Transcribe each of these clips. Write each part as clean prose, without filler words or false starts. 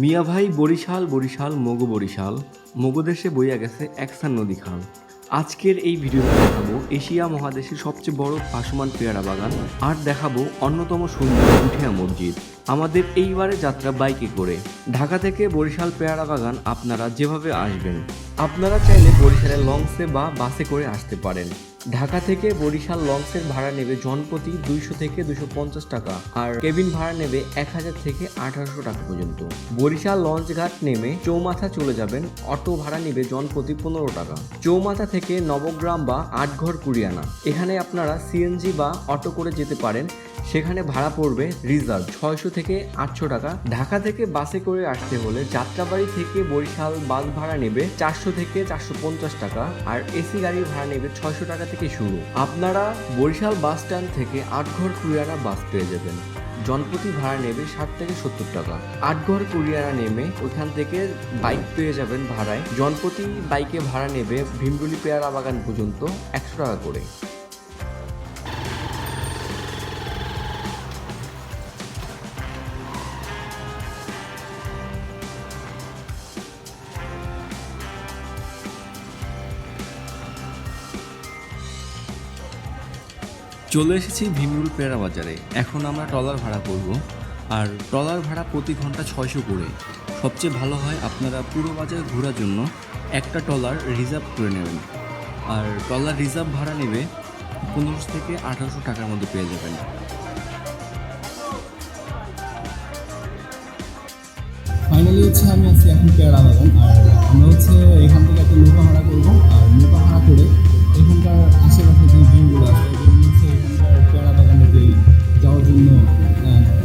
মিয়া ভাই বরিশাল বরিশাল মগো বরিশাল মগো দেশে বইয়া গেছে একসান নদী খাল। আজকের এই ভিডিওতে দেখাবো এশিয়া মহাদেশের সবচেয়ে বড় ভাসমান পেয়ারা বাগান আর দেখাবো অন্যতম সুন্দর উঠিয়া মসজিদ। আমাদের এইবারে যাত্রা বাইকে করে ঢাকা থেকে বরিশাল পেয়ারা বাগান আপনারা যেভাবে আসবেন, আপনারা চাইলে বরিশালের লঞ্চে বা বাসে করে আসতে পারেন। ঢাকা থেকে বরিশাল লঞ্চের ভাড়া নেবে জনপ্রতি 200 থেকে 250 টাকা আর কেবিন ভাড়া নেবে 1000 থেকে 1800 টাকা পর্যন্ত। বরিশাল লঞ্চ ঘাট নেমে চৌমাথা চলে যাবেন, অটো ভাড়া নেবে জনপ্রতি 15 টাকা। চৌমাথা থেকে নবগ্রাম বা আটঘর কুরিয়ানা, এখানে আপনারা সিএনজি বা অটো করে যেতে পারেন, সেখানে ভাড়া পড়বে রিজার্ভ 600 থেকে 800 টাকা। ঢাকা থেকে বাসে করে আসতে হলে যাত্রাবাড়ি থেকে বরিশাল বাস ভাড়া নেবে 400 থেকে 450 টাকা আর এসি গাড়ির ভাড়া নেবে 600 টাকা থেকে শুরু। আপনারা বরিশাল বাস স্ট্যান্ড থেকে আটঘর কুরিয়ানা বাস পেয়ে যাবেন, জনপ্রতি ভাড়া নেবে 60 থেকে 70 টাকা। আটঘর কুরিয়ানা নেমে ওইখান থেকে বাইক পেয়ে যাবেন ভাড়ায়, জনপ্রতি বাইকে ভাড়া নেবে ভিমরুলি পেয়ারা বাগান পর্যন্ত 100 টাকা করে। চলে এসেছি ভীমরুল পেয়ারা বাজারে। এখন আমরা ট্রলার ভাড়া করব, আর ট্রলার ভাড়া প্রতি ঘন্টা 600 করে। সবচেয়ে ভালো হয় আপনারা পুরো বাজার ঘোরার জন্য একটা ট্রলার রিজার্ভ করে নেবেন, আর ট্রলার রিজার্ভ ভাড়া নেবে 1500 থেকে 1800 টাকার মধ্যে পেয়ে যাবেন। ফাইনালি আমি আছি এখন পেয়ারা বাগান, আর আমরা এখান থেকে একটা নৌকা ভাড়া করবো, আর নৌকা ভাড়া করে এখানকার আশেপাশে যে ভিউগুলো আছে এখানকার পেয়ারা বাগানে যে যাওয়ার জন্য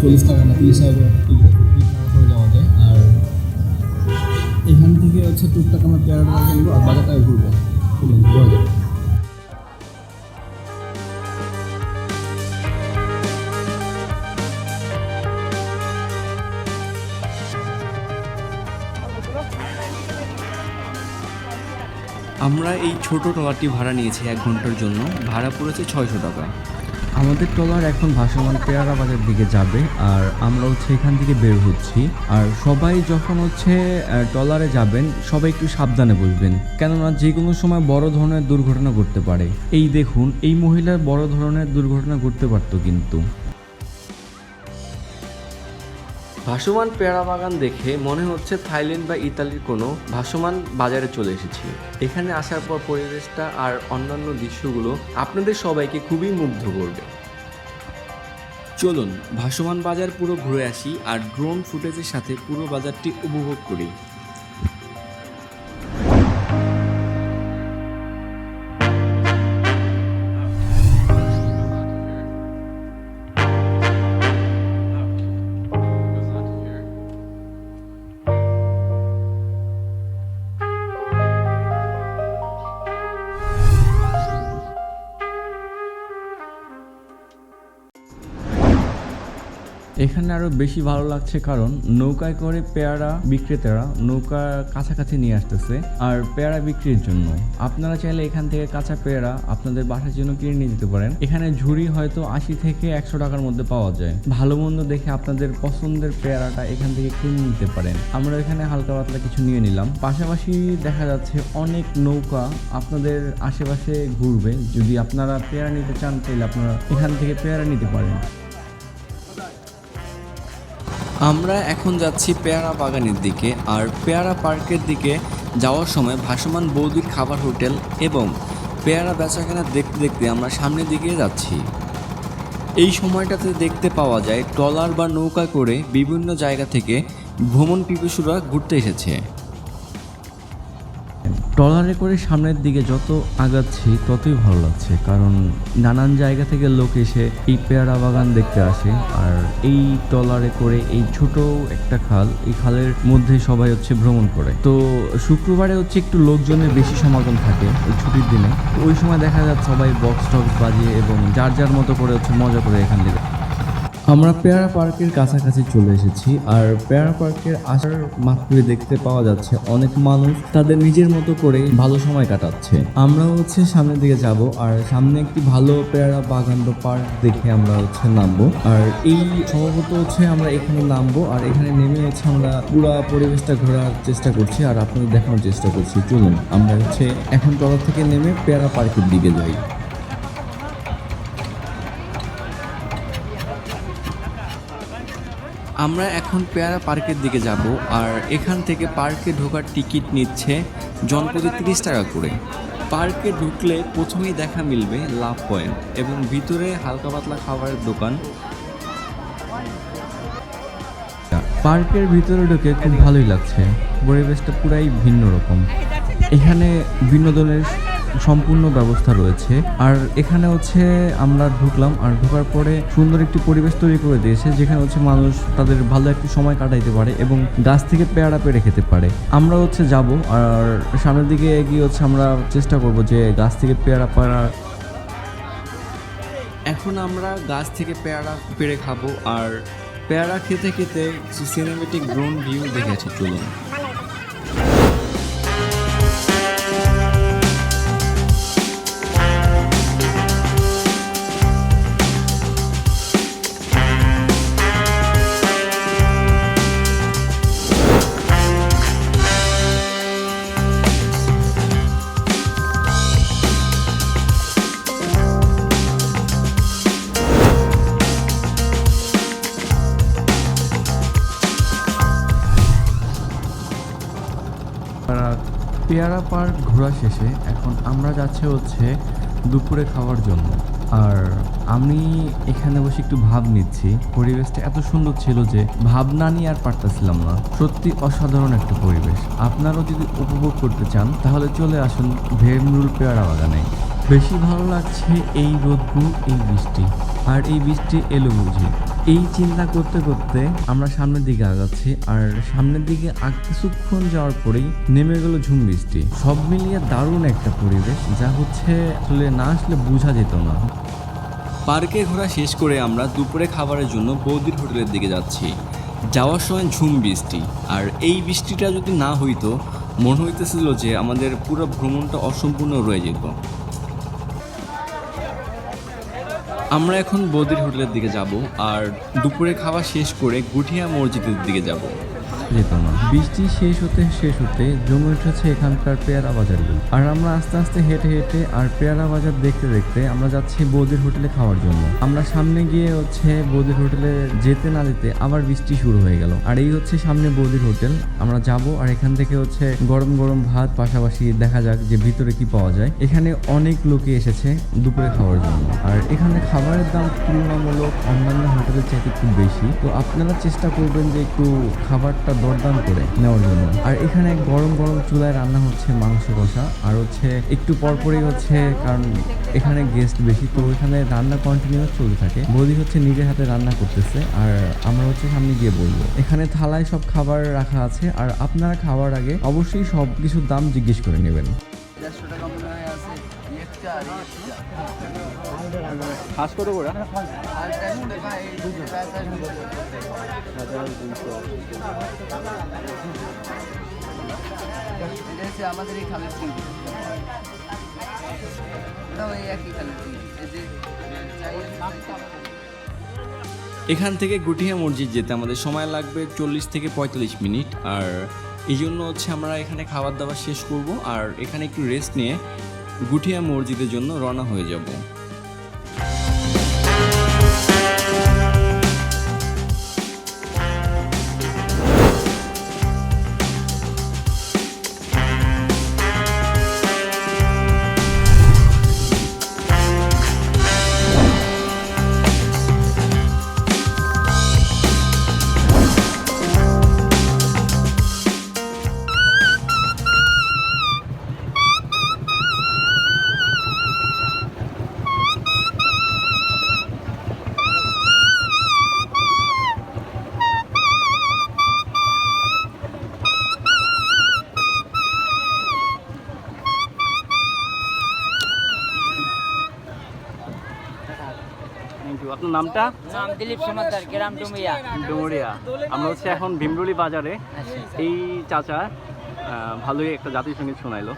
40 টাকা না 30 টাকা করে যাওয়া যায়। আর এখান থেকে টুকটাক আমরা পেয়ারা বাগান কিনবো আর বাজারটায় ঘুরবো, যাওয়া যায়। আমরা এই ছোট ট্রলারটি ভাড়া নিয়েছি 1 ঘন্টার জন্য, ভাড়া পড়েছে 600 টাকা। আমাদের ট্রলার এখন ভাসমান পেয়ারা বাজার দিকে যাবে, আর আমরা এখান থেকে বের হচ্ছি। আর সবাই যখন ট্রলারে যাবেন সবাই একটু সাবধানে বসবেন, কেননা যে কোনো সময় বড় ধরনের দুর্ঘটনা ঘটতে পারে। এই দেখুন, এই মহিলার বড় ধরনের দুর্ঘটনা ঘটতে পারত কিন্তু। ভাসমান পেয়ারা বাগান দেখে মনে হচ্ছে থাইল্যান্ড বা ইতালির কোনো ভাসমান বাজারে চলে এসেছি। এখানে আসার পর পরিবেশটা আর অন্যান্য দৃশ্যগুলো আপনাদের সবাইকে খুবই মুগ্ধ করবে। চলুন ভাসমান বাজার পুরো ঘুরে আসি আর ড্রোন ফুটেজের সাথে পুরো বাজারটি উপভোগ করি। এখানে আরও বেশি ভালো লাগছে কারণ নৌকায় করে পেয়ারা বিক্রেতারা নৌকা কাছাকাছি নিয়ে আসতেছে আর পেয়ারা বিক্রির জন্য। আপনারা চাইলে এখান থেকে কাঁচা পেয়ারা আপনাদের বাসার জন্য কিনে নিয়ে যেতে পারেন। এখানে ঝুড়ি হয়তো 80 থেকে 100 টাকার মধ্যে পাওয়া যায়। ভালো মন্দ দেখে আপনাদের পছন্দের পেয়ারাটা এখান থেকে কিনে নিতে পারেন। আমরা এখানে হালকা পাতলা কিছু নিয়ে নিলাম। পাশাপাশি দেখা যাচ্ছে অনেক নৌকা আপনাদের আশেপাশে ঘুরবে। যদি আপনারা পেয়ারা নিতে চান তাহলে আপনারা এখান থেকে পেয়ারা নিতে পারেন। আমরা এখন যাচ্ছি পেয়ারা বাগানের দিকে, আর পেয়ারা পার্কের দিকে যাওয়ার সময় ভাসমান বৌদির খাবার হোটেল এবং পেয়ারা বেচাকেনা দেখতে দেখতে আমরা সামনের দিকে যাচ্ছি। এই সময়টাতে দেখতে পাওয়া যায় ট্রলার বা নৌকা করে বিভিন্ন জায়গা থেকে ভ্রমণ পিপাসুরা ঘুরতে এসেছে। ট্রলারে করে সামনের দিকে যত আগাচ্ছি ততই ভালো লাগছে, কারণ নানান জায়গা থেকে লোক এসে এই পেয়ারা বাগান দেখতে আসে। আর এই ট্রলারে করে এই ছোট একটা খাল, এই খালের মধ্যে সবাই ভ্রমণ করে। তো শুক্রবারে একটু লোকজনের বেশি সমাগম থাকে ওই ছুটির দিনে। ওই সময় দেখা যাচ্ছে সবাই বক্স টক্স বাজিয়ে এবং যার যার মতো করে মজা করে এখান থেকে। আমরা পেয়ারা পার্কের কাছাকাছি চলে এসেছি আর পেয়ারা পার্কের আসার মাত্রই দেখতে পাওয়া যাচ্ছে অনেক মানুষ তাদের নিজের মতো করে ভালো সময় কাটাচ্ছে। আমরা হচ্ছে সামনের দিকে যাব আর সামনে একটি ভালো পেয়ারা বাগান বা পার্ক দেখে আমরা হচ্ছে নামবো। আর এই সম্ভবত হচ্ছে আমরা এখানে নামবো আর এখানে নেমে হচ্ছে আমরা পুরো পরিবেশটা ঘোরার চেষ্টা করছি আর আপনাদের দেখানোর চেষ্টা করছি। চলুন আমরা হচ্ছে এখন ট্রলার থেকে নেমে পেয়ারা পার্কের দিকে যাই। আমরা এখন পেয়ারা পার্কের দিকে যাব আর এখান থেকে পার্কে ঢোকার টিকিট নিচ্ছে জনপ্রতি 30 টাকা করে। পার্কে ঢুকলে প্রথমেই দেখা মিলবে লাভ পয়েন্ট এবং ভিতরে হালকা পাতলা খাবারের দোকান। পার্কের ভিতরে ঢুকে খুব ভালোই লাগছে, পরিবেশটা পুরাই ভিন্ন রকম। এখানে বিনোদনের সম্পূর্ণ ব্যবস্থা রয়েছে আর এখানে হচ্ছে আমরা ঢুকলাম আর ঢোকার পরে সুন্দর একটি পরিবেশ তৈরি করে দিয়েছে যেখানে হচ্ছে মানুষ তাদের ভালো একটি সময় কাটাইতে পারে এবং গাছ থেকে পেয়ারা পেড়ে খেতে পারে। আমরা হচ্ছে যাব আর সামনের দিকে এগিয়ে হচ্ছে আমরা চেষ্টা করব যে গাছ থেকে পেয়ারা পাড়ার। এখন আমরা গাছ থেকে পেয়ারা পেড়ে খাবো আর পেয়ারা খেতে খেতে সিনেমেটিক ড্রোন ভিউ দেখেছি। চলুন। পেয়ারা পার্ক ঘোরা শেষে এখন আমরা যাচ্ছি হচ্ছে দুপুরে খাওয়ার জন্য। আর আমি এখানে বসে একটু ভাব নিচ্ছি, পরিবেশটা এত সুন্দর ছিল যে ভাব না নিয়ে আর পারতেছিলাম না। সত্যি অসাধারণ একটা পরিবেশ। আপনারাও যদি উপভোগ করতে চান তাহলে চলে আসুন ভেমরুল পেয়ারা বাগানে। বেশি ভালো লাগছে এই রোদ্দুর, এই বৃষ্টি, আর এই বৃষ্টি এলো বুঝি। এই চিন্তা করতে করতে আমরা সামনের দিকে আগাচ্ছি আর সামনের দিকে কিছুক্ষণ যাওয়ার পরেই নেমে গেল ঝুম বৃষ্টি। সব মিলিয়ে দারুণ একটা পরিবেশ, যা হচ্ছে আসলে না আসলে বোঝা যেত না। পার্কে ঘোরা শেষ করে আমরা দুপুরে খাবারের জন্য বৌদির হোটেলের দিকে যাচ্ছি। যাওয়ার সময় ঝুম বৃষ্টি, আর এই বৃষ্টিটা যদি না হইতো মনে হইতেছিল যে আমাদের পুরো ভ্রমণটা অসম্পূর্ণ রয়ে যেত। আমরা এখন বৌদির হোটেলের দিকে যাব আর দুপুরে খাওয়া শেষ করে গুঠিয়া মসজিদের দিকে যাব। যেত না, বৃষ্টি শেষ হতে জমে উঠেছে এখানকার পেয়ারা বাজারগুলো। আর আমরা আস্তে আস্তে হেঁটে হেঁটে আর পেয়ারা বাজার দেখতে দেখতে আমরা যাচ্ছি বৌদির হোটেলে খাওয়ার জন্য। আমরা সামনে গিয়ে হচ্ছে বৌদির হোটেলে যেতে না যেতে আবার বৃষ্টি শুরু হয়ে গেল। আর এই হচ্ছে সামনে বৌদির হোটেল। আমরা যাব আর এখান থেকে হচ্ছে গরম গরম ভাত, পাশাপাশি দেখা যাক যে ভিতরে কি পাওয়া যায়। এখানে অনেক লোকে এসেছে দুপুরে খাওয়ার জন্য আর এখানে খাবারের দাম তুলনামূলক অন্যান্য হোটেলের চাইতে একটু বেশি। তো আপনারা চেষ্টা করবেন যে একটু খাবারটা দরদাম করে নেওয়ার জন্য। আর এখানে গরম গরম চুলায় রান্না হচ্ছে মাংস কষা, আর হচ্ছে একটু পরপরই হচ্ছে, কারণ এখানে গেস্ট বেশি, তো এখানে রান্না কন্টিনিউয়াস চলতে থাকে। বৌদি হচ্ছে নিজের হাতে রান্না করতেছে আর আমরা হচ্ছে সামনে গিয়ে বলবো। এখানে থালায় সব খাবার রাখা আছে আর আপনারা খাওয়ার আগে অবশ্যই সব কিছুর দাম জিজ্ঞেস করে নেবেন। হাঁস কত করে? আমাদের এই খালের চিংড়ি, ওই একই খালের চিংড়ি। এখান থেকে গুঠিয়া মসজিদ যেতে আমাদের সময় লাগবে 40 থেকে 45 মিনিট। আর এই জন্য হচ্ছে আমরা এখানে খাবার দাবার শেষ করব আর এখানে একটু রেস্ট নিয়ে গুঠিয়া মসজিদের জন্য রওনা হয়ে যাব। ইউ। আপনার নামটা? নাম দিলীপ সমাদ্দার, গ্রাম ডুমিয়া। ডুমুরিয়া। আমরা হচ্ছে এখন ভীমরুলি বাজারে। এই চাচা ভালোই একটা জাতীয় সঙ্গীত শোনাইলো।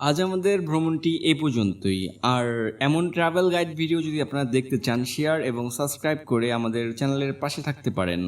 আজ আমাদের ভ্রমণটি এই পর্যন্তই। আর এমন ট্রাভেল গাইড ভিডিও যদি আপনারা দেখতে চান, শেয়ার এবং সাবস্ক্রাইব করে আমাদের চ্যানেলের পাশে থাকতে পারেন।